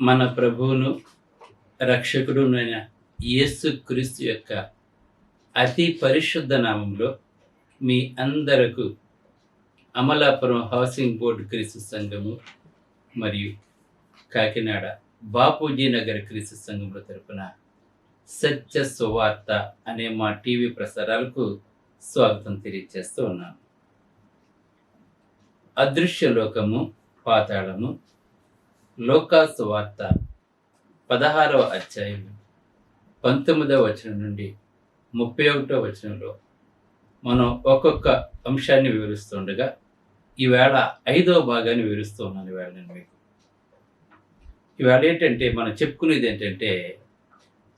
మన ప్రభువును రక్షకుడునైన యేసుక్రీస్తు యొక్క అతి పరిశుద్ధ నామంలో మీ అందరకు అమలాపురం హౌసింగ్ బోర్డు క్రీస్తు సంఘము మరియు కాకినాడ బాపూజీ నగర్ క్రీస్తు సంఘముల తరపున సత్య సువార్త అనే మా టీవీ ప్రసారాలకు స్వాగతం తెలియజేస్తూ ఉన్నాను. అదృశ్య లోకము పాతాళము లోకా సువార్త 16వ అధ్యాయం 19వ వచనం నుండి 31వ వచనంలో మనం ఒక్కొక్క అంశాన్ని వివరిస్తుండగా ఈవేళ 5వ భాగాన్ని వివరిస్తూ ఉన్నాను. ఈవేళ నేను మీకు ఈవేళ ఏంటంటే మనం చెప్పుకునేది ఏంటంటే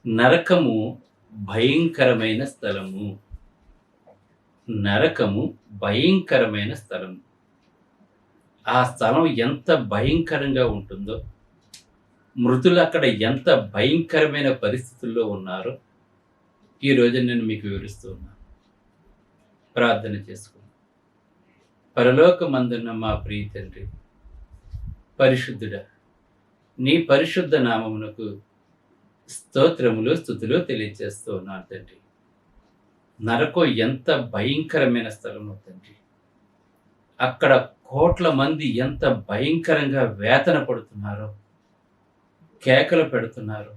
నరకము భయంకరమైన స్థలము. నరకము భయంకరమైన స్థలము. ఆ స్థలం ఎంత భయంకరంగా ఉంటుందో, మృతులు అక్కడ ఎంత భయంకరమైన పరిస్థితుల్లో ఉన్నారో ఈరోజు నేను మీకు వివరిస్తూ ఉన్నాను. ప్రార్థన చేసుకుందాం. పరలోకమందున్న మా ప్రియ తండ్రి, పరిశుద్ధుడా, నీ పరిశుద్ధ నామమునకు స్తోత్రములు స్తుతులు తెలియజేస్తూ ఉన్నాను తండ్రి. నరకం ఎంత భయంకరమైన స్థలమో తండ్రి. అక్కడ కోట్ల మంది ఎంత భయంకరంగా వేతన పడుతున్నారో, కేకలు పెడుతున్నారో,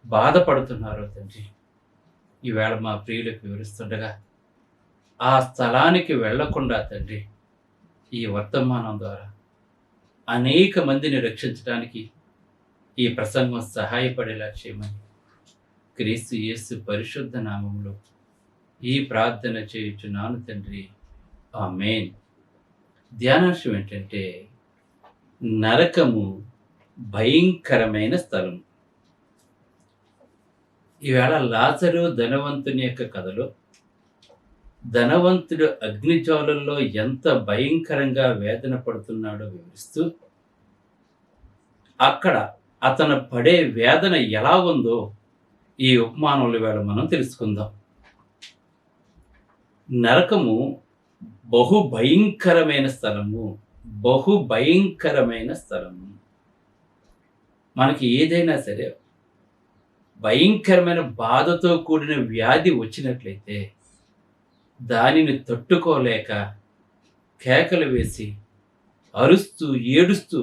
బాధపడుతున్నారో తండ్రి. ఈవేళ మా ప్రియులకు వివరిస్తుండగా ఆ స్థలానికి వెళ్లకుండా తండ్రి ఈ వర్తమానం ద్వారా అనేక మందిని రక్షించడానికి ఈ ప్రసంగం సహాయపడేలా చేయమని క్రీస్తు యేసు పరిశుద్ధ నామములో ఈ ప్రార్థన చేయుచున్నాను తండ్రి. ఆమేన్. ధ్యానాంశం ఏంటంటే నరకము భయంకరమైన స్థలం. ఈవేళ లాజరు ధనవంతుని యొక్క కథలో ధనవంతుడు అగ్నిజ్వాలల్లో ఎంత భయంకరంగా వేదన పడుతున్నాడో వివరిస్తూ అక్కడ అతను పడే వేదన ఎలా ఉందో ఈ ఉపమానంలో వేళ మనం తెలుసుకుందాం. నరకము బహు భయంకరమైన స్థలము. బహు భయంకరమైన స్థలము. మనకి ఏదైనా సరే భయంకరమైన బాధతో కూడిన వ్యాధి వచ్చినట్లయితే దానిని తట్టుకోలేక కేకలు వేసి అరుస్తూ ఏడుస్తూ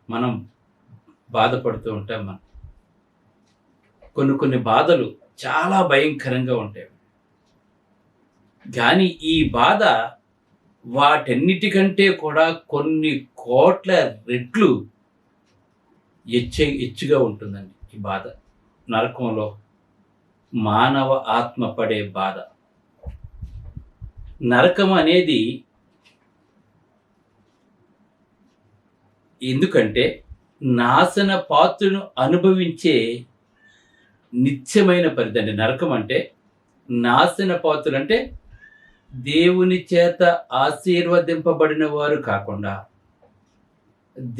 మనం బాధపడుతూ ఉంటాం. మనం కొన్ని బాధలు చాలా భయంకరంగా ఉంటాయి. కానీ ఈ బాధ వాటన్నిటికంటే కూడా కొన్ని కోట్ల రెట్లు హెచ్చుగా ఉంటుందండి ఈ బాధ. నరకంలో మానవ ఆత్మ పడే బాధ. నరకం అనేది ఎందుకంటే నాశన పాత్రను అనుభవించే నిత్యమైన పరిధి. నరకం అంటే నాశన పాత్రలు అంటే దేవుని చేత ఆశీర్వదింపబడిన వారు కాకుండా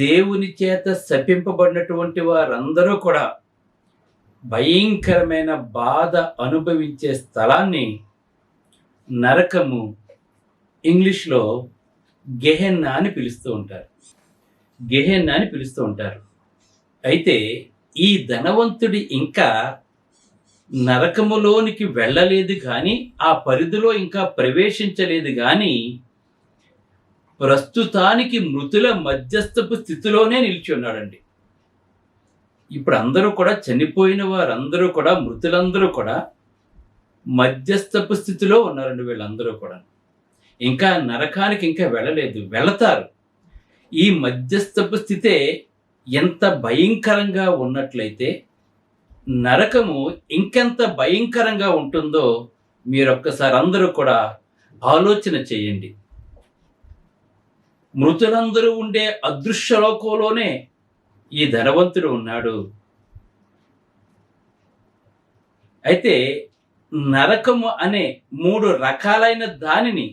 దేవుని చేత శపింపబడినటువంటి వారందరూ కూడా భయంకరమైన బాధ అనుభవించే స్థలాన్ని నరకము, ఇంగ్లీష్లో గెహెన్నా అని పిలుస్తూ ఉంటారు. గెహెన్నా అని పిలుస్తూ ఉంటారు. అయితే ఈ ధనవంతుడి ఇంకా నరకములోనికి వెళ్ళలేదు కానీ, ఆ పరిధిలో ఇంకా ప్రవేశించలేదు కానీ ప్రస్తుతానికి మృతుల మధ్యస్థపు స్థితిలోనే నిలిచి ఉన్నాడండి. ఇప్పుడు అందరూ కూడా చనిపోయిన వారందరూ కూడా, మృతులందరూ కూడా మధ్యస్థపు స్థితిలో ఉన్నారండి. వీళ్ళందరూ కూడా ఇంకా నరకానికి ఇంకా వెళ్ళలేదు, వెళతారు. ఈ మధ్యస్థపు స్థితే ఎంత భయంకరంగా ఉన్నట్లయితే నరకము ఇంకెంత భయంకరంగా ఉంటుందో మీరొక్కసారి అందరూ కూడా ఆలోచన చేయండి. మృతులందరూ ఉండే అదృశ్య లోకంలోనే ఈ ధనవంతుడు ఉన్నాడు. అయితే నరకము అనే 3 రకాలైన దానిని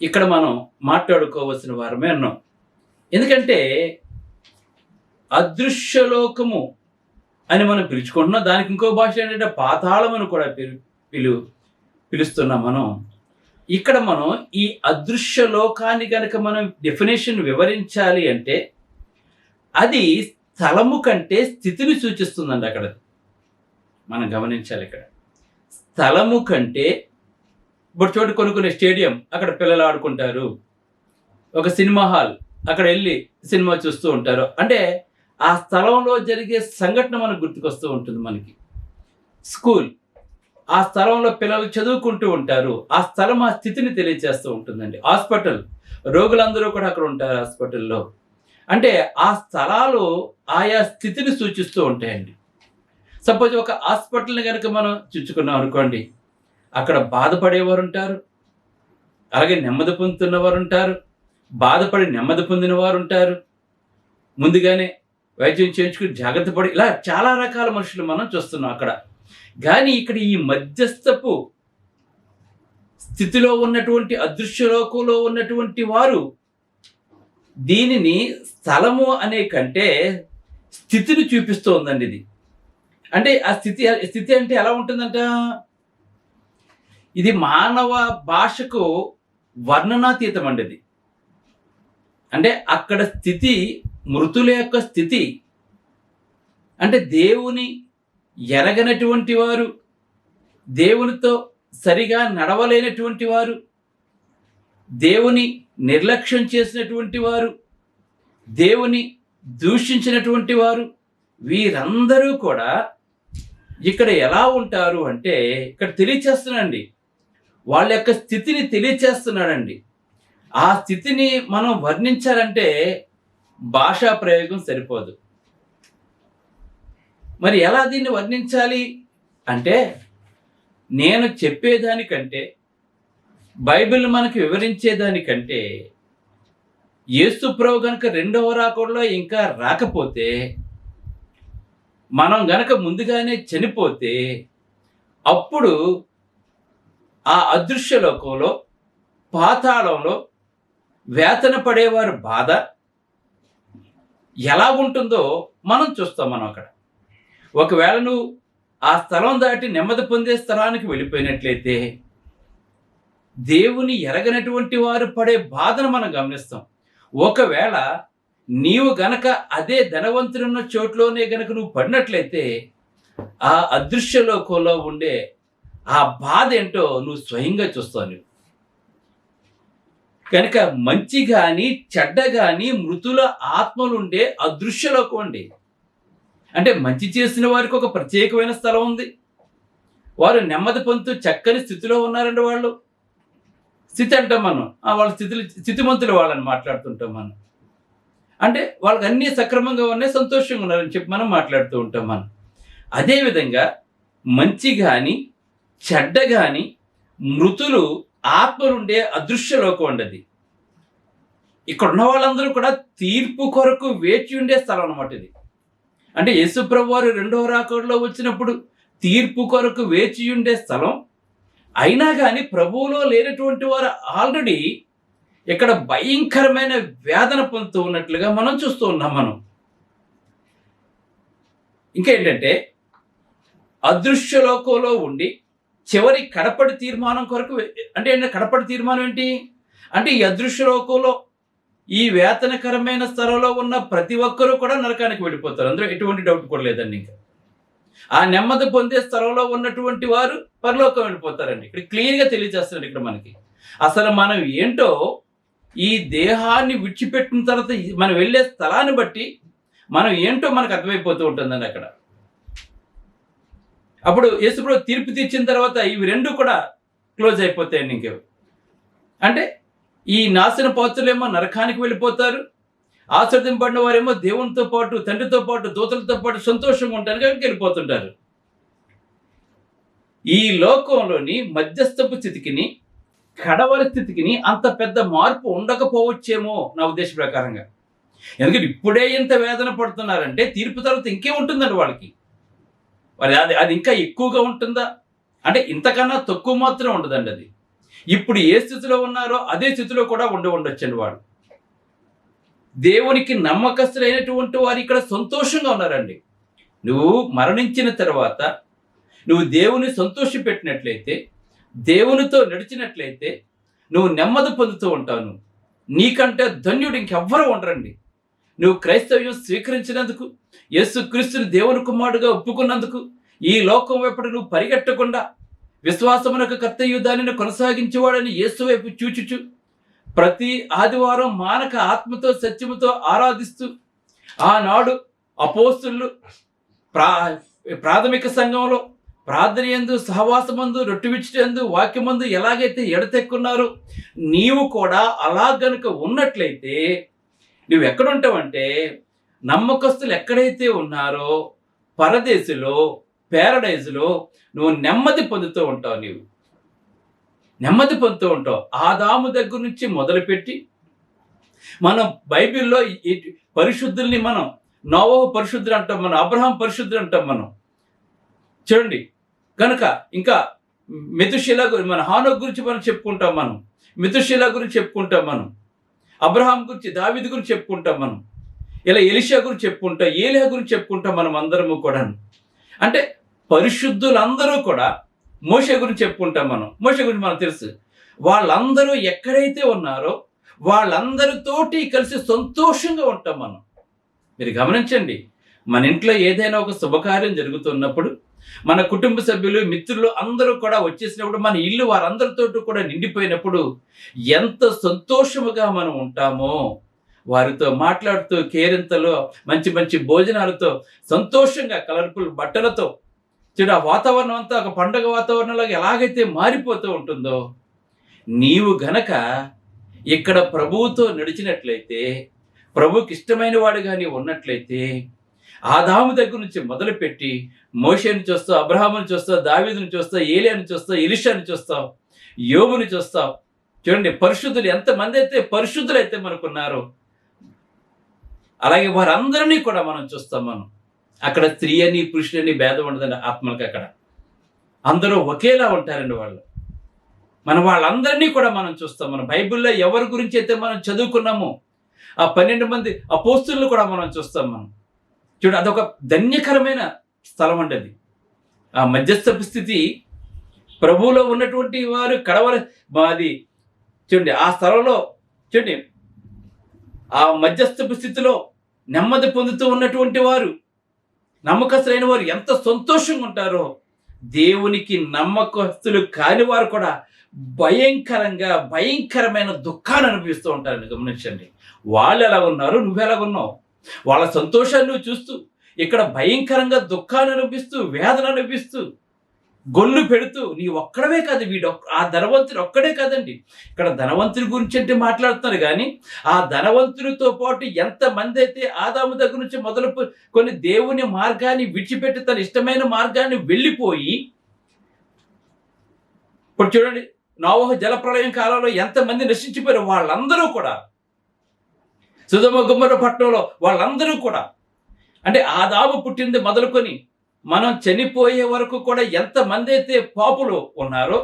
ఇక్కడ మనం మాట్లాడుకోవాల్సిన వారమే ఉన్నాం. ఎందుకంటే అదృశ్యలోకము అని మనం పిలుచుకుంటున్నాం. దానికి ఇంకో భాష ఏంటంటే పాతాళం అని కూడా పిలుస్తున్నాం మనం. ఇక్కడ మనం ఈ అదృశ్య లోకాన్ని కనుక మనం డెఫినేషన్ వివరించాలి అంటే అది స్థలము కంటే స్థితిని సూచిస్తుందండి అక్కడ. మనం గమనించాలి ఇక్కడ. స్థలము కంటే ఇప్పుడు చూడండి, కొన్ని స్టేడియం అక్కడ పిల్లలు ఆడుకుంటారు, ఒక సినిమా హాల్ అక్కడ వెళ్ళి సినిమా చూస్తూ ఉంటారు. అంటే ఆ స్థలంలో జరిగే సంఘటన మనకు గుర్తుకొస్తూ ఉంటుంది. మనకి స్కూల్, ఆ స్థలంలో పిల్లలు చదువుకుంటూ ఉంటారు, ఆ స్థలం ఆ స్థితిని తెలియజేస్తూ ఉంటుందండి. హాస్పిటల్, రోగులందరూ కూడా అక్కడ ఉంటారు హాస్పిటల్లో. అంటే ఆ స్థలాలు ఆయా స్థితిని సూచిస్తూ ఉంటాయండి. సపోజ్ ఒక హాస్పిటల్ని కనుక మనం చూచుకున్నాం అనుకోండి, అక్కడ బాధపడేవారు ఉంటారు, అలాగే నెమ్మది పొందుతున్న వారు ఉంటారు, బాధపడి నెమ్మది పొందిన వారు ఉంటారు, ముందుగానే వైద్యం చేయించుకుని జాగ్రత్త పడి, ఇలా చాలా రకాల మనుషులు మనం చూస్తున్నాం అక్కడ. కానీ ఇక్కడ ఈ మధ్యస్థపు స్థితిలో ఉన్నటువంటి, అదృశ్య లోకంలో ఉన్నటువంటి వారు దీనిని స్థలము అనే కంటే స్థితిని చూపిస్తూ ఉందండి ఇది. అంటే ఆ స్థితి అంటే ఎలా ఉంటుందంట, ఇది మానవ భాషకు వర్ణనాతీతం అండి ఇది. అంటే అక్కడ స్థితి మృతుల యొక్క స్థితి. అంటే దేవుని ఎరగనటువంటి వారు, దేవునితో సరిగా నడవలేనటువంటి వారు, దేవుని నిర్లక్ష్యం చేసినటువంటి వారు, దేవుని దూషించినటువంటి వారు, వీరందరూ కూడా ఇక్కడ ఎలా ఉంటారు అంటే ఇక్కడ తెలియచేస్తున్నాడండి. వాళ్ళ యొక్క స్థితిని తెలియచేస్తున్నాడండి. ఆ స్థితిని మనం వర్ణించాలంటే భాషా ప్రయోగం సరిపోదు. మరి ఎలా దీన్ని వర్ణించాలి అంటే, నేను చెప్పేదానికంటే, బైబిల్ మనకు వివరించేదానికంటే, యేసు ప్రభు గనుక రెండవ రాకడలో ఇంకా రాకపోతే, మనం గనక ముందుగానే చనిపోతే, అప్పుడు ఆ అదృశ్య లోకంలో, పాతాళంలో వేతన పడేవారి బాధ ఎలా ఉంటుందో మనం చూస్తాం. మనం అక్కడ ఒకవేళ నువ్వు ఆ స్థలం దాటి నెమ్మది పొందే స్థలానికి వెళ్ళిపోయినట్లయితే, దేవుని ఎరగనటువంటి వారు పడే బాధను మనం గమనిస్తాం. ఒకవేళ నీవు గనక అదే ధనవంతుడున్న చోట్లోనే గనక నువ్వు పడినట్లయితే, ఆ అదృశ్య లోకంలో ఉండే ఆ బాధ ఏంటో నువ్వు స్వయంగా చూస్తావు. కనుక మంచి కానీ చెడ్డ కానీ మృతుల ఆత్మలుండే అదృశ్య లోకం అండి. అంటే మంచి చేసిన వారికి ఒక ప్రత్యేకమైన స్థలం ఉంది. వారు నెమ్మది పొందుతూ చక్కని స్థితిలో ఉన్నారండి. వాళ్ళు స్థితి అంటాం మనం, వాళ్ళ స్థితిమంతులు వాళ్ళని మాట్లాడుతుంటాం మనం. అంటే వాళ్ళకి అన్నీ సక్రమంగా ఉన్నాయి, సంతోషంగా ఉన్నారని చెప్పి మనం మాట్లాడుతూ ఉంటాం మనం. అదేవిధంగా మంచి కానీ చెడ్డ కానీ మృతులు ఆత్మలుండే అదృశ్య లోకం ఉండదు. ఇక్కడ ఉన్న వాళ్ళందరూ కూడా తీర్పు కొరకు వేచి ఉండే స్థలం అన్నమాట ఇది. అంటే యేసు ప్రభు వారు రెండవ రాకడలో వచ్చినప్పుడు తీర్పు కొరకు వేచి ఉండే స్థలం. అయినా కానీ ప్రభువులో లేనటువంటి వారు ఆల్రెడీ ఇక్కడ భయంకరమైన వేదన పొందుతూ ఉన్నట్లుగా మనం చూస్తూ ఉన్నాం మనం. ఇంకేంటంటే, అదృశ్య లోకంలో ఉండి చివరి కడపడి తీర్మానం కొరకు, అంటే కడపడి తీర్మానం ఏంటి అంటే, ఈ అదృశ్య లోకంలో ఈ వేతనకరమైన స్థలంలో ఉన్న ప్రతి ఒక్కరూ కూడా నరకానికి వెళ్ళిపోతారు. అందులో ఎటువంటి డౌట్ కూడా లేదండి. ఇంకా ఆ నెమ్మది పొందే స్థలంలో ఉన్నటువంటి వారు పరలోకం వెళ్ళిపోతారండి. ఇక్కడ క్లియర్గా తెలియజేస్తున్నాడు ఇక్కడ మనకి. అసలు మనం ఏంటో ఈ దేహాన్ని విడిచిపెట్టిన తర్వాత మనం వెళ్ళే స్థలాన్ని బట్టి మనం ఏంటో మనకు అర్థమైపోతూ ఉంటుందండి అక్కడ. అప్పుడు యేసుప్రభు తీర్పు తీర్చిన తర్వాత ఇవి రెండు కూడా క్లోజ్ అయిపోతాయండి. ఇంకేవి అంటే, ఈ నాశన పాత్రులేమో నరకానికి వెళ్ళిపోతారు, ఆశ్రదింపడిన వారేమో దేవునితో పాటు, తండ్రితో పాటు, దూతలతో పాటు సంతోషంగా ఉంటారు కనుక వెళ్ళిపోతుంటారు. ఈ లోకంలోని మధ్యస్థపు స్థితికిని కడవరి స్థితికిని అంత పెద్ద మార్పు ఉండకపోవచ్చేమో నా ఉద్దేశ ప్రకారంగా. ఎందుకంటే ఇప్పుడే ఇంత వేదన పడుతున్నారంటే తీర్పు తర్వాత ఇంకేం ఉంటుందండి వాళ్ళకి. మరి అది ఇంకా ఎక్కువగా ఉంటుందా అంటే ఇంతకన్నా తక్కువ మాత్రం ఉండదండి. అది ఇప్పుడు ఏ స్థితిలో ఉన్నారో అదే స్థితిలో కూడా ఉండవచ్చండి. వాడు దేవునికి నమ్మకస్తులైనటువంటి వారు ఇక్కడ సంతోషంగా ఉన్నారండి. నువ్వు మరణించిన తర్వాత నువ్వు దేవుని సంతోషపెట్టినట్లయితే, దేవునితో నడిచినట్లయితే నువ్వు నెమ్మది పొందుతూ ఉంటావు. నీకంటే ధన్యుడు ఇంకెవ్వరూ ఉండరండి. నువ్వు క్రైస్తవ్యం స్వీకరించినందుకు, యేసుక్రీస్తుని దేవుని కుమారుడుగా ఒప్పుకున్నందుకు, ఈ లోకం వైపు నువ్వు పరిగెట్టకుండా విశ్వాసమునకు కర్తయు దానిని కొనసాగించేవాడని యేసు వైపు చూచుచు ప్రతి ఆదివారం మానక ఆత్మతో సత్యముతో ఆరాధిస్తూ, ఆనాడు అపోస్తులు ప్రాథమిక సంఘంలో ప్రార్థన యందు, సహవాసమందు, రొట్టె విచ్చుటందు, వాక్యమందు ఎలాగైతే ఎడతెక్కున్నారో నీవు కూడా అలా గనుక ఉన్నట్లయితే నువ్వు ఎక్కడుంటావంటే, నమ్మకస్తులు ఎక్కడైతే ఉన్నారో పరదేశులో, ప్యారడైజ్లో నువ్వు నెమ్మది పొందుతూ ఉంటావు. నీవు నెమ్మది పొందుతూ ఉంటావు. ఆదాము దగ్గర నుంచి మొదలుపెట్టి మనం బైబిల్లో పరిశుద్ధుల్ని మనం నోవహు పరిశుద్ధుడు అంటాం, మనం అబ్రహాం పరిశుద్ధుడు అంటాం. మనం చూడండి కనుక ఇంకా మెతుషెల మన హానోకు గురించి మనం చెప్పుకుంటాం, మనం మెతుషెల గురించి చెప్పుకుంటాం, మనం అబ్రహాం గురించి, దావీదు గురించి చెప్పుకుంటాం, మనం ఇలా ఎలీషా గురించి చెప్పుకుంటాం, ఏలియా గురించి చెప్పుకుంటాం. మనం అందరము కూడా అంటే పరిశుద్ధులందరూ కూడా మోషే గురించి చెప్పుకుంటాం. మనం మోషే గురించి మనకు తెలుసు. వాళ్ళందరూ ఎక్కడైతే ఉన్నారో వాళ్ళందరితోటి కలిసి సంతోషంగా ఉంటాం మనం. మీరు గమనించండి, మన ఇంట్లో ఏదైనా ఒక శుభకార్యం జరుగుతున్నప్పుడు మన కుటుంబ సభ్యులు, మిత్రులు అందరూ కూడా వచ్చేసినప్పుడు మన ఇల్లు వారందరితో కూడా నిండిపోయినప్పుడు ఎంత సంతోషముగా మనం ఉంటామో, వారితో మాట్లాడుతూ కేరింతలో మంచి మంచి భోజనాలతో సంతోషంగా కలర్ఫుల్ బట్టలతో చూడు, ఆ వాతావరణం అంతా ఒక పండుగ వాతావరణంలాగా ఎలాగైతే మారిపోతూ ఉంటుందో, నీవు గనక ఇక్కడ ప్రభువుతో నడిచినట్లయితే, ప్రభువుకి ఇష్టమైన వాడుగా నీవు ఉన్నట్లయితే, ఆదాము దగ్గర నుంచి మొదలుపెట్టి మోషేని చూస్తావు, అబ్రహాముని చూస్తావు, దావీదుని చూస్తావు, ఏలియాని చూస్తావు, ఎలీషాని చూస్తావు, యోబుని చూస్తావు. చూడండి, పరిశుద్ధులు ఎంతమంది అయితే పరిశుద్ధులైతే మనకున్నారో అలాగే వారందరినీ కూడా మనం చూస్తాం. మనం అక్కడ స్త్రీ అని పురుషులని భేదం ఉండదండి. ఆత్మలకు అక్కడ అందరూ ఒకేలా ఉంటారండి. మనం వాళ్ళందరినీ కూడా మనం చూస్తాం. మన బైబిల్లో ఎవరి గురించి అయితే మనం చదువుకున్నామో ఆ 12 మంది అపోస్తులను కూడా మనం చూస్తాం. మనం చూడండి, అదొక ధన్యకరమైన స్థలం అండి అది. ఆ మధ్యస్థపు స్థితి ప్రభువులో ఉన్నటువంటి వారు అది చూడండి, ఆ స్థలంలో చూడండి, ఆ మధ్యస్థపు స్థితిలో నెమ్మది పొందుతూ ఉన్నటువంటి వారు, నమ్మకస్తులైన వారు ఎంత సంతోషంగా ఉంటారో, దేవునికి నమ్మకస్తులు కాని వారు కూడా భయంకరమైన దుఃఖాన్ని అనుభవిస్తూ ఉంటారని గమనించండి. వాళ్ళు ఎలా ఉన్నారు, నువ్వెలా ఉన్నావు? వాళ్ళ సంతోషాన్ని నువ్వు చూస్తూ ఇక్కడ భయంకరంగా దుఃఖాన్ని అనిపిస్తూ, వేదన అనిపిస్తూ, గొల్లు పెడుతూ నీ ఒక్కడవే కాదు, ఆ ధనవంతుడు ఒక్కడే కాదండి. ఇక్కడ ధనవంతుడి గురించి అంటే మాట్లాడుతున్నారు, కానీ ఆ ధనవంతుడితో పాటు ఎంతమంది అయితే ఆదాము దగ్గర నుంచి మొదలు కొన్ని దేవుని మార్గాన్ని విడిచిపెట్టి తన ఇష్టమైన మార్గాన్ని వెళ్ళిపోయి, ఇప్పుడు చూడండి, నోవహు జలప్రళయం కాలంలో ఎంతమంది నశించిపోయారు. వాళ్ళందరూ కూడా సొదొమ గొమొర్రా పట్టణంలో వాళ్ళందరూ కూడా, అంటే ఆదాము పుట్టింది మొదలుకొని మనం చనిపోయే వరకు కూడా ఎంతమంది అయితే పాపులు ఉన్నారో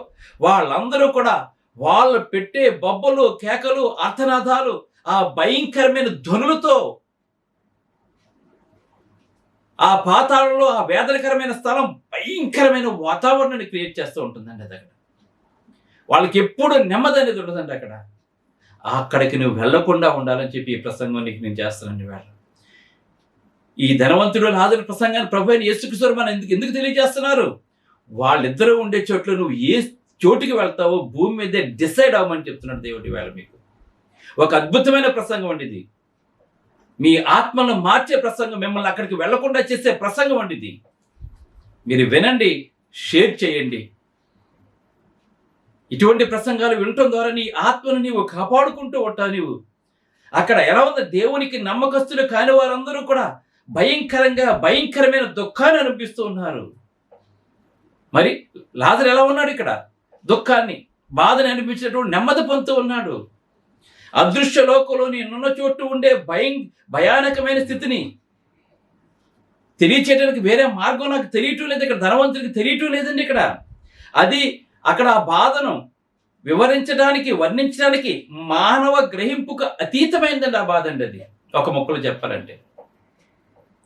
వాళ్ళందరూ కూడా వాళ్ళు పెట్టే బొబ్బలు, కేకలు, అర్థనాదాలు, ఆ భయంకరమైన ధ్వనులతో ఆ పాతాళంలో ఆ వేదనకరమైన స్థలం భయంకరమైన వాతావరణాన్ని క్రియేట్ చేస్తూ ఉంటుందండి. అది అక్కడ వాళ్ళకి ఎప్పుడు నెమ్మది అనేది ఉండదండి. అక్కడికి నువ్వు వెళ్లకుండా ఉండాలని చెప్పి ఈ ప్రసంగం నీకు నేను చేస్తానండి. ఈ ధనవంతుడు లాజరు ప్రసంగాన్ని ప్రభు అయిన యేసుక్రీస్తు మనం ఎందుకు తెలియజేస్తున్నారు? వాళ్ళిద్దరూ ఉండే చోట్ల నువ్వు ఏ చోటుకి వెళ్తావో భూమి మీదే డిసైడ్ అవ్వమని చెప్తున్నాడు దేవుడి. వేళ మీకు ఒక అద్భుతమైన ప్రసంగం అండి ఇది. మీ ఆత్మను మార్చే ప్రసంగం, మిమ్మల్ని అక్కడికి వెళ్లకుండా చేసే ప్రసంగం అండి ఇది. మీరు వినండి, షేర్ చేయండి. ఇటువంటి ప్రసంగాలు వినటం ద్వారా నీ ఆత్మను నీవు కాపాడుకుంటూ ఉంటావు. నీవు అక్కడ ఎలా ఉంది? దేవునికి నమ్మకస్తులు కాని వారందరూ కూడా భయంకరమైన దుఃఖాన్ని అనిపిస్తూ ఉన్నారు. మరి లాజరు ఎలా ఉన్నాడు? ఇక్కడ దుఃఖాన్ని, బాధని అనిపించినటువంటి నెమ్మది పొందుతూ ఉన్నాడు. అదృశ్య లోకంలో నేనున్న చోటు ఉండే భయానకమైన స్థితిని తెలియచేయడానికి వేరే మార్గం నాకు తెలియటం లేదు. ఇక్కడ ధనవంతుడికి తెలియటం లేదండి. అది అక్కడ ఆ బాధను వివరించడానికి, వర్ణించడానికి మానవ గ్రహింపుకు అతీతమైందండి ఆ బాధ అండి. అది ఒక మొక్కలు చెప్పాలంటే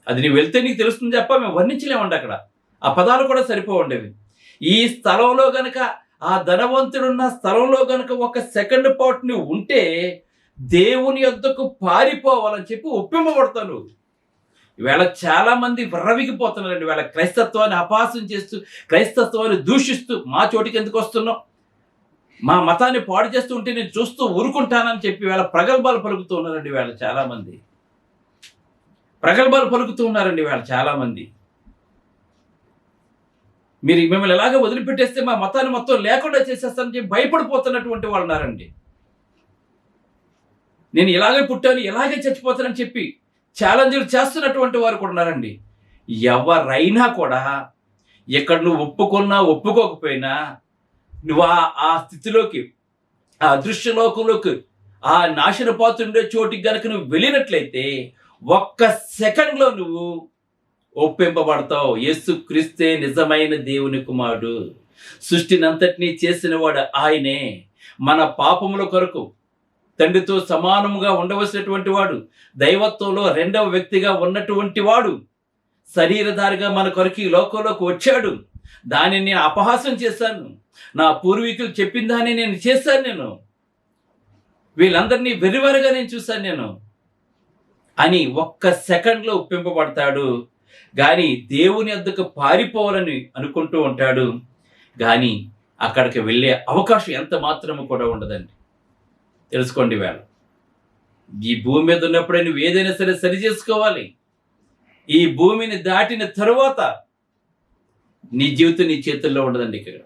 అది నీవు వెళ్తే నీకు తెలుస్తుంది చెప్ప, మేము వర్ణించలేమండి. అక్కడ ఆ పదాలు కూడా సరిపోవండేవి. ఈ స్థలంలో గనక, ఆ ధనవంతుడున్న స్థలంలో గనక ఒక సెకండ్ పాటు నువ్వు ఉంటే దేవుని యొద్దకు పారిపోవాలని చెప్పి ఒప్పింపబడతాను. ఈవేళ చాలా మంది విర్రవిగిపోతున్నారండి. ఈవేళ క్రైస్తత్వాన్ని అపహాస్యం చేస్తూ, క్రైస్తత్వాన్ని దూషిస్తూ, మా చోటికి ఎందుకు వస్తున్నావు, మా మతాన్ని పాడు చేస్తూ ఉంటే నేను చూస్తూ ఊరుకుంటానని చెప్పి ఈవేళ ప్రగల్భాలు పలుకుతూ ఉన్నారండి. ఈవేళ చాలా మంది ప్రగల్భాలు పలుకుతూ ఉన్నారండి. ఈవేళ చాలా మంది మీరు మిమ్మల్ని ఎలాగ వదిలిపెట్టేస్తే మా మతాన్ని మొత్తం లేకుండా చేసేస్తానని చెప్పి భయపడిపోతున్నటువంటి వాళ్ళు ఉన్నారండి. నేను ఇలాగే పుట్టాను, ఇలాగే చచ్చిపోతానని చెప్పి ఛాలెంజ్లు చేస్తున్నటువంటి వారు కూడా ఉన్నారండి. ఎవరైనా కూడా ఇక్కడ నువ్వు ఒప్పుకున్నా ఒప్పుకోకపోయినా నువ్వు ఆ స్థితిలోకి, ఆ అదృశ్యలోకంలోకి, ఆ నాశనపాతుండే చోటికి గనక నువ్వు వెళ్ళినట్లయితే ఒక్క సెకండ్లో నువ్వు ఒప్పింపబడతావు. యేసు క్రీస్తే నిజమైన దేవుని కుమారుడు. సృష్టినంతటినీ చేసిన వాడు ఆయనే. మన పాపముల కొరకు తండ్రితో సమానముగా ఉండవలసినటువంటి వాడు, దైవత్వంలో రెండవ వ్యక్తిగా ఉన్నటువంటి వాడు శరీరధారిగా మన కొరకు ఈ లోకంలోకి వచ్చాడు. దానిని నేను అపహాస్యం చేశాను. నా పూర్వీకులు చెప్పిన దాన్ని నేను చేశాను. నేను వీళ్ళందరినీ వెరివరిగా నేను చూశాను నేను అని ఒక్క సెకండ్లో ఒప్పింపబడతాడు. కానీ దేవుని వద్దకు పారిపోవాలని అనుకుంటూ ఉంటాడు. కానీ అక్కడికి వెళ్ళే అవకాశం ఎంత మాత్రము కూడా ఉండదండి. తెలుసుకోండి. వేళ ఈ భూమి మీద ఉన్నప్పుడే నువ్వు ఏదైనా సరే సరి చేసుకోవాలి. ఈ భూమిని దాటిన తరువాత నీ జీవితం నీ చేతుల్లో ఉండదండి. ఇక్కడ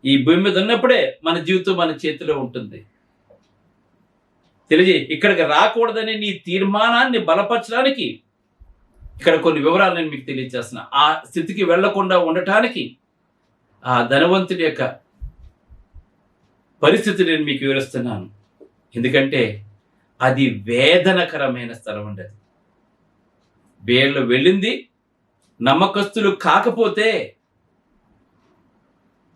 ఈ భూమి మీద ఉన్నప్పుడే మన జీవితం మన చేతిలో ఉంటుంది. తెలియజే ఇక్కడికి రాకూడదనే నీ తీర్మానాన్ని బలపరచడానికి ఇక్కడ కొన్ని వివరాలు నేను మీకు తెలియజేస్తున్నా. ఆ స్థితికి వెళ్లకుండా ఉండటానికి ఆ ధనవంతుడి యొక్క పరిస్థితి నేను మీకు వివరిస్తున్నాను. ఎందుకంటే అది వేదనకరమైన స్థలం అండి. అది వీళ్ళు వెళ్ళింది నమ్మకస్తులు కాకపోతే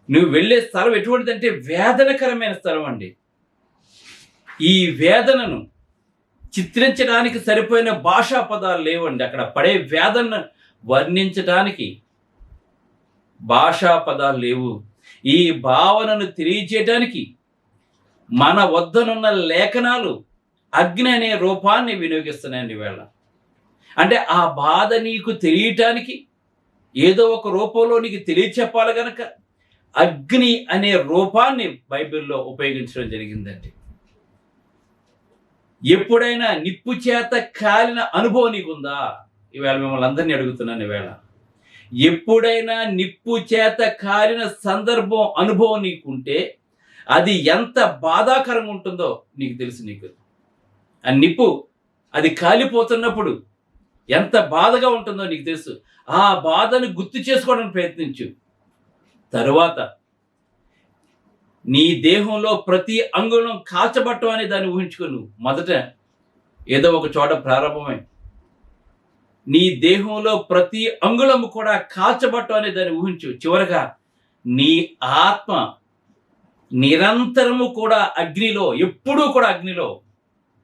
నువ్వు వెళ్ళే స్థలం ఎటువంటిదంటే వేదనకరమైన స్థలం అండి. ఈ వేదనను చిత్రించడానికి సరిపోయిన భాషా పదాలు లేవండి. అక్కడ పడే వేదనను వర్ణించడానికి భాషా పదాలు లేవు. ఈ భావనను తెలియజేయడానికి మన వద్దనున్న లేఖనాలు అగ్ని అనే రూపాన్ని వినియోగిస్తున్నాయండి వేళ. అంటే ఆ బాధ నీకు తెలియటానికి ఏదో ఒక రూపంలో నీకు తెలియచెప్పాలి గనక అగ్ని అనే రూపాన్ని బైబిల్లో ఉపయోగించడం జరిగిందండి. ఎప్పుడైనా నిప్పు చేత కాలిన అనుభవం నీకుందా? ఈవేళ మిమ్మల్ని అందరినీ అడుగుతున్నాను. ఈవేళ ఎప్పుడైనా నిప్పు చేత కాలిన సందర్భం, అనుభవం నీకుంటే అది ఎంత బాధాకరంగా ఉంటుందో నీకు తెలుసు. నీకు ఆ నిప్పు అది కాలిపోతున్నప్పుడు ఎంత బాధగా ఉంటుందో నీకు తెలుసు. ఆ బాధను గుర్తు చేసుకోవడానికి ప్రయత్నించు. తరువాత నీ దేహంలో ప్రతి అంగుళం కాల్చబట్టం అనే దాన్ని ఊహించుకో. నువ్వు మొదట ఏదో ఒక చోట ప్రారంభమై నీ దేహంలో ప్రతి అంగుళము కూడా కాల్చబట్టం అనే దాన్ని ఊహించు. చివరగా నీ ఆత్మ నిరంతరము కూడా అగ్నిలో, ఎప్పుడూ కూడా అగ్నిలో.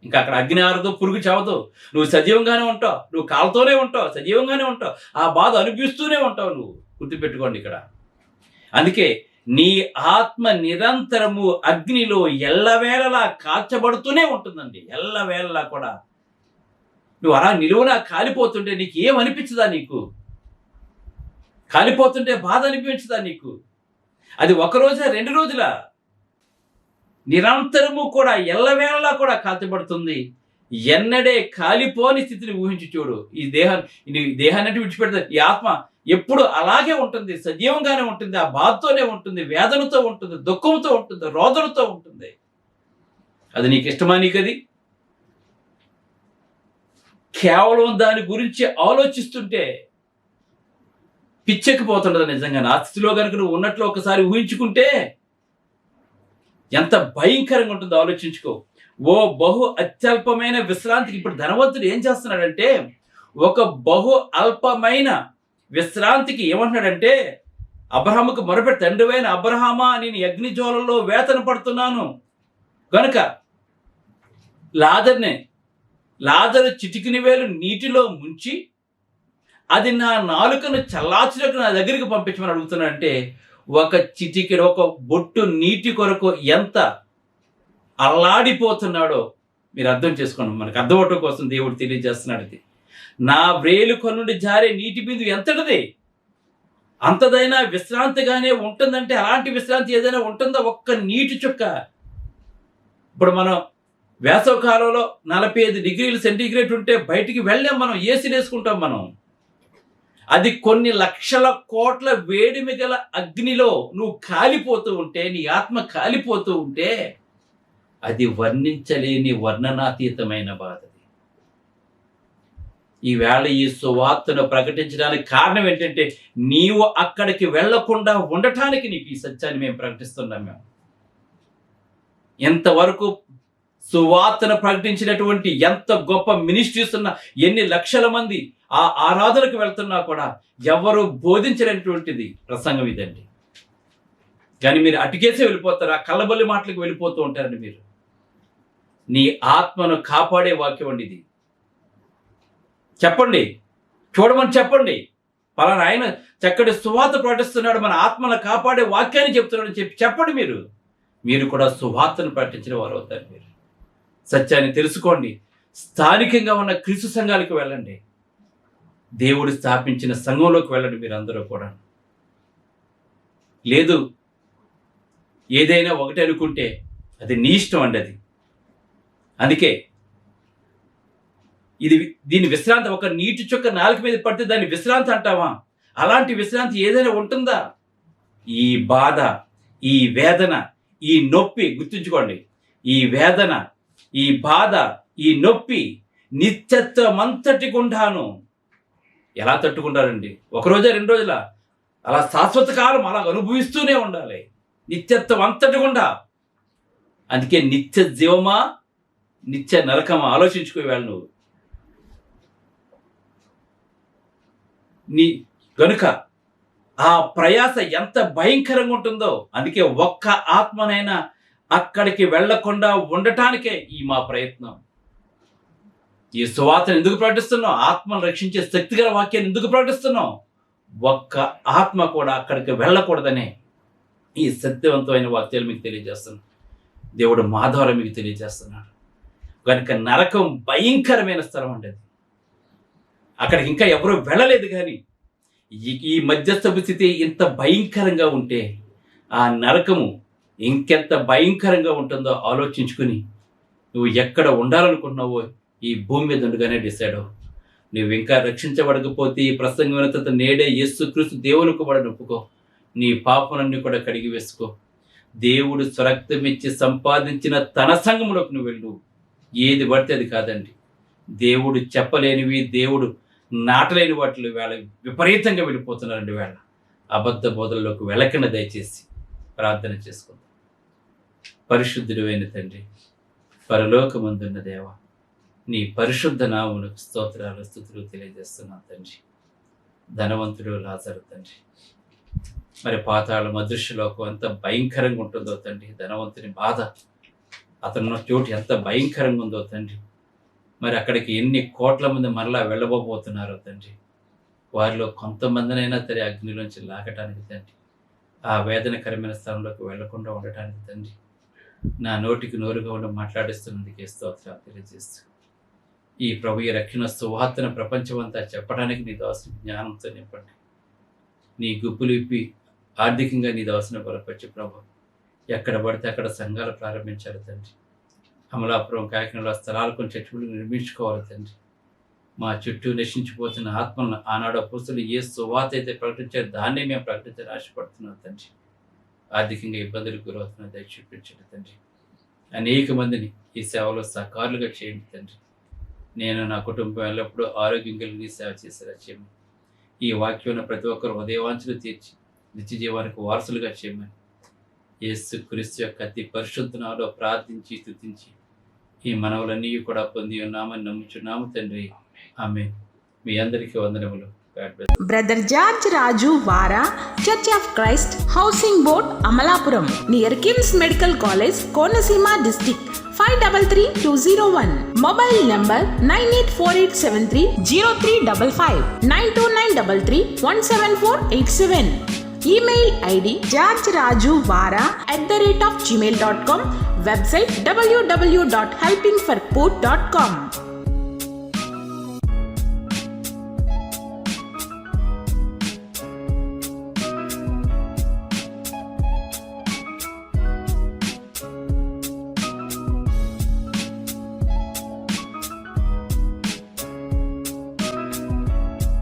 ఇంకా అక్కడ అగ్ని ఆరదు, పురుగు చావదు. నువ్వు సజీవంగానే ఉంటావు, నువ్వు కాలుతూనే ఉంటావు, సజీవంగానే ఉంటావు, ఆ బాధ అనిపిస్తూనే ఉంటావు. నువ్వు గుర్తుపెట్టుకోండి ఇక్కడ. అందుకే నీ ఆత్మ నిరంతరము అగ్నిలో ఎల్లవేళలా కాల్చబడుతూనే ఉంటుందండి. ఎల్లవేళలా కూడా నువ్వు అలా నిలువునా కాలిపోతుంటే నీకు ఏమనిపించదా? నీకు కాలిపోతుంటే బాధ అనిపించదా నీకు? అది ఒక రోజా, 2 రోజులా? నిరంతరము కూడా ఎల్లవేళలా కూడా కాల్చబడుతుంది. ఎన్నడే కాలిపోని స్థితిని ఊహించి చూడు. ఈ దేహాన్ని విడిచిపెడతా. ఈ ఆత్మ ఎప్పుడు అలాగే ఉంటుంది, సజీవంగానే ఉంటుంది, ఆ బాధతోనే ఉంటుంది, వేదనతో ఉంటుంది, దుఃఖంతో ఉంటుంది, రోదనతో ఉంటుంది. అది నీకు ఇష్టమా? నీకు అది కేవలం దాని గురించి ఆలోచిస్తుంటే పిచ్చెక్కిపోతుండదు నిజంగా. ఆ స్థితిలో కనుక నువ్వు ఉన్నట్లు ఒకసారి ఊహించుకుంటే ఎంత భయంకరంగా ఉంటుందో ఆలోచించుకో. ఓ బహు అత్యల్పమైన విశ్రాంతికి ఇప్పుడు ధనవంతుడు ఏం చేస్తున్నాడంటే, ఒక బహు అల్పమైన విశ్రాంతికి ఏమంటున్నాడంటే, అబ్రహాముకు మొరపెట్టి, తండ్రివైన అబ్రహామా, నేను అగ్నిజ్వాలలో వేతన పడుతున్నాను కనుక లాజరు చిటికిన వేలు నీటిలో ముంచి అది నా నాలుకను చల్లార్చుటకు నా దగ్గరికి పంపించమని అడుగుతున్నాడంటే, ఒక చిటికెడు, ఒక బొట్టు నీటి కొరకు ఎంత అల్లాడిపోతున్నాడో మీరు అర్థం చేసుకోండి, మనకు అర్థమవటం కోసం దేవుడు తెలియజేస్తున్నాడు. ఇది నా వ్రేలు కొనుండి జారే నీటి బిందు ఎంతటిది, అంతదైనా విశ్రాంతిగానే ఉంటుందంటే అలాంటి విశ్రాంతి ఏదైనా ఉంటుందా? ఒక్క నీటి చుక్క. ఇప్పుడు మనం వేసవ కాలంలో 45 డిగ్రీల సెంటీగ్రేడ్ ఉంటే బయటికి వెళ్ళాం, మనం ఏసీ వేసుకుంటాం. మనం అది కొన్ని లక్షల కోట్ల వేడిమి గల అగ్నిలో నువ్వు కాలిపోతూ ఉంటే, నీ ఆత్మ కాలిపోతూ ఉంటే, అది వర్ణించలేని వర్ణనాతీతమైన బాధ. ఈవేళ ఈ సువార్తను ప్రకటించడానికి కారణం ఏంటంటే, నీవు అక్కడికి వెళ్లకుండా ఉండటానికి నీకు ఈ సత్యాన్ని మేము ప్రకటిస్తున్నాం. మేము ఎంతవరకు సువార్తను ప్రకటించినటువంటి ఎంత గొప్ప మినిస్ట్రీస్ ఉన్నా, ఎన్ని లక్షల మంది ఆ ఆరాధనకు వెళ్తున్నా కూడా ఎవరు బోధించినటువంటిది ప్రసంగం ఇదండి. కానీ మీరు అటుకేసే వెళ్ళిపోతారు, ఆ కళ్ళబొల్లి మాటలకు వెళ్ళిపోతూ ఉంటారండి. మీరు నీ ఆత్మను కాపాడే వాక్యం అండి ఇది. చెప్పండి, చూడమని చెప్పండి, పలానా ఆయన చక్కటి సువార్త ప్రకటిస్తున్నాడు, మన ఆత్మను కాపాడే వాక్యాన్ని చెప్తున్నాడని చెప్పండి. మీరు కూడా సువార్తను ప్రకటించిన వారు అవుతారు. మీరు సత్యాన్ని తెలుసుకోండి. స్థానికంగా ఉన్న క్రీస్తు సంఘాలకు వెళ్ళండి, దేవుడు స్థాపించిన సంఘంలోకి వెళ్ళండి. మీరు అందరూ కూడా లేదు ఏదైనా ఒకటి అనుకుంటే అది నీ ఇష్టం అండి. అది అందుకే దీని విశ్రాంతి, ఒక నీటి చుక్క నాలుక మీద పడితే దాన్ని విశ్రాంతి అంటావా? అలాంటి విశ్రాంతి ఏదైనా ఉంటుందా? ఈ బాధ, ఈ వేదన, ఈ నొప్పి, గుర్తుంచుకోండి, ఈ వేదన, ఈ బాధ, ఈ నొప్పి నిత్యత్వం అంతటి గుండాను ఎలా తట్టుకుంటారండి? ఒకరోజా 2 రోజుల? అలా శాశ్వత కాలం అలా అనుభవిస్తూనే ఉండాలి, నిత్యత్వం అంతటి గుండా. అందుకే నిత్య జీవమా నిత్య నరకమా ఆలోచించుకోవాలి నువ్వు. నీ గనుక ఆ ప్రయాస ఎంత భయంకరంగా ఉంటుందో, అందుకే ఒక్క ఆత్మనైనా అక్కడికి వెళ్లకుండా ఉండటానికే ఈ మా ప్రయత్నం. ఈ సువార్తను ఎందుకు ప్రకటిస్తున్నాం? ఆత్మను రక్షించే శక్తిగల వాక్యాన్ని ఎందుకు ప్రకటిస్తున్నాం? ఒక్క ఆత్మ కూడా అక్కడికి వెళ్ళకూడదనే ఈ సత్యవంతమైన వాక్యాలు మీకు తెలియజేస్తున్నాను. దేవుడు మా ద్వారా మీకు తెలియజేస్తున్నాడు. కనుక నరకం భయంకరమైన స్థలం ఉండేది. అక్కడికి ఇంకా ఎవరూ వెళ్ళలేదు. కానీ ఈ మధ్యస్థపు స్థితి ఇంత భయంకరంగా ఉంటే ఆ నరకము ఇంకెంత భయంకరంగా ఉంటుందో ఆలోచించుకుని నువ్వు ఎక్కడ ఉండాలనుకుంటున్నావో ఈ భూమి మీద ఉండగానే డిసైడ్ అవ్వు. నువ్వు ఇంకా రక్షించబడకపోతే ఈ ప్రసంగం విన్న తర్వాత నేడే యేసుక్రీస్తు దేవునికి కూడా ఒప్పుకో, నీ పాపలన్నీ కూడా కడిగి వేసుకో. దేవుడు స్వరక్తమిచ్చి సంపాదించిన తన సంఘంలోకి నువ్వు వెళ్ళు. ఏది పడితే అది కాదండి. దేవుడు చెప్పలేనివి, దేవుడు నాటలేని వాటిలో వేళ విపరీతంగా వెళ్ళిపోతున్నారండి. వేళ అబద్ధ బోధనలోకి వెళ్ళకుండా దయచేసి ప్రార్థన చేసుకుందాం. పరిశుద్ధుడు అయిన తండ్రి, పరలోకమందున్న దేవ, నీ పరిశుద్ధ నామమునకు స్తోత్రాలు స్తుతులు తెలియజేస్తున్నాను తండ్రి. ధనవంతుడు లాజరు తండ్రి, మరి పాతాళం అదృశ్యలోకం ఎంత భయంకరంగా ఉంటుందో తండ్రి. ధనవంతుని బాధ, అతనున్న చోటు ఎంత భయంకరంగా ఉందో తండ్రి. మరి అక్కడికి ఎన్ని కోట్ల మంది మరలా వెళ్ళబోతున్నారో తండ్రి. వారిలో కొంతమందినైనా తరి అగ్నిలోంచి లాగటానికి తండ్రి, ఆ వేదనకరమైన స్థలంలోకి వెళ్లకుండా ఉండటానికి తండ్రి, నా నోటికి నోరుగా ఉండి మాట్లాడిస్తున్నందుకే స్తోత్రాలు తెలియజేస్తూ, ఈ ప్రభు ఈ రక్షణ సువార్తను ప్రపంచమంతా చెప్పడానికి నీ దాసుని జ్ఞానంతో నింపండి. నీ గుప్పులు ఇప్పి ఆర్థికంగా నీ దాసుని బలపరిచి ప్రభు, ఎక్కడ పడితే అక్కడ సంఘాలు ప్రారంభించాలి తండ్రి. అమలాపురం, కాకినాడలో స్థలాలు కొన్ని చర్చలు నిర్మించుకోవాలి తండ్రి. మా చుట్టూ నశించిపోతున్న ఆత్మలను ఆనాడు అపోస్తలులు ఏ సువార్త అయితే ప్రకటించారో దాన్నే మేము ప్రకటించాలని ఆశపడుతున్నాం తండ్రి. ఆర్థికంగా ఇబ్బందులకు గురవుతున్న దయ చూపించండి తండ్రి. అనేక మందిని ఈ సేవలో సహకారులుగా చేయండి తండ్రి. నేను నా కుటుంబం ఎల్లప్పుడూ ఆరోగ్యం కలిగి సేవ చేసేలా చేయమని, ఈ వాక్యం ప్రతి ఒక్కరు ఉదయవాంఛలు తీర్చి నిత్య జీవానికి వారసులుగా చేయమని యేసుక్రీస్తు యొక్క అతి పరిశుద్ధ నామములో ప్రార్థించి స్తుతించి ఈ మనవులన్నీ కూడా పొంది ఉన్నామని నమ్ముచున్నాము తండ్రి. ఆమేన్. మీ అందరికీ వందనములు. బ్రదర్ జార్జ్ రాజు వారా, church of Christ, housing board, Amalapuram, near KIMS medical college, Konaseema district, 533201. Mobile number 9848730355, 92933174887. Email ID georgerajuvara@gmail.com. Website www.helpingforpoor.com.